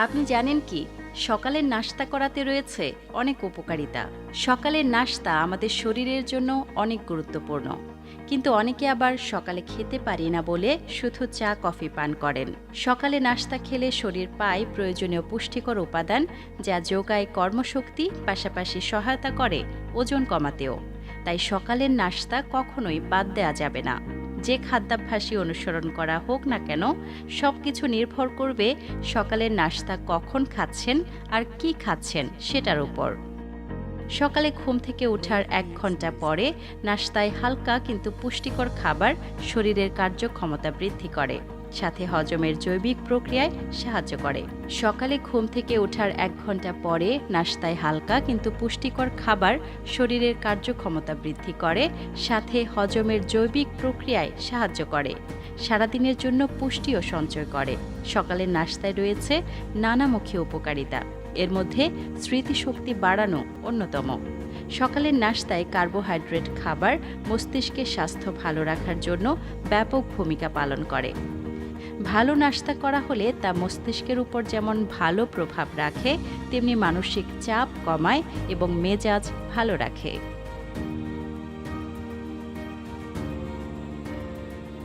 আপনি জানেন কি সকালের নাস্তা করাতে রয়েছে অনেক উপকারিতা। সকালের নাস্তা আমাদের শরীরের জন্য অনেক গুরুত্বপূর্ণ, কিন্তু অনেকে আবার সকালে খেতে পারি না বলে শুধু চা কফি পান করেন। সকালে নাস্তা খেলে শরীর পায় প্রয়োজনীয় পুষ্টিকর উপাদান, যা যোগায় কর্মশক্তি, পাশাপাশি সহায়তা করে ওজন কমাতেও। তাই সকালের নাস্তা কখনোই বাদ দেওয়া যাবে না। যে খাদ্যাভ্যাসই অনুসরণ করা হোক না কেন, সবকিছু নির্ভর করবে সকালের নাস্তা কখন খাচ্ছেন আর কি খাচ্ছেন সেটার উপর। সকালে ঘুম থেকে ওঠার ১ ঘন্টা পরে নাস্তায় হালকা কিন্তু পুষ্টিকর খাবার শরীরের কার্যক্ষমতা বৃদ্ধি করে, সাথে হজমের জৈবিক প্রক্রিয়ায় সাহায্য করে। সকালে ঘুম থেকে ওঠার ১ ঘন্টা পরে নাস্তায় হালকা কিন্তু পুষ্টিকর খাবার শরীরের কার্যক্ষমতা বৃদ্ধি করে, সাথে হজমের জৈবিক প্রক্রিয়ায় সাহায্য করে, সারাদিনের জন্য পুষ্টিও সঞ্চয় করে। সকালের নাস্তায় রয়েছে নানামুখী উপকারিতা, এর মধ্যে স্মৃতিশক্তি বাড়ানো অন্যতম। সকালের নাস্তায় কার্বোহাইড্রেট খাবার মস্তিষ্কের স্বাস্থ্য ভালো রাখার জন্য ব্যাপক ভূমিকা পালন করে। ভালো নাস্তা করা হলে তা মস্তিষ্কের উপর যেমন ভালো প্রভাব রাখে, তেমনি মানসিক চাপ কমায় এবং মেজাজ ভালো রাখে।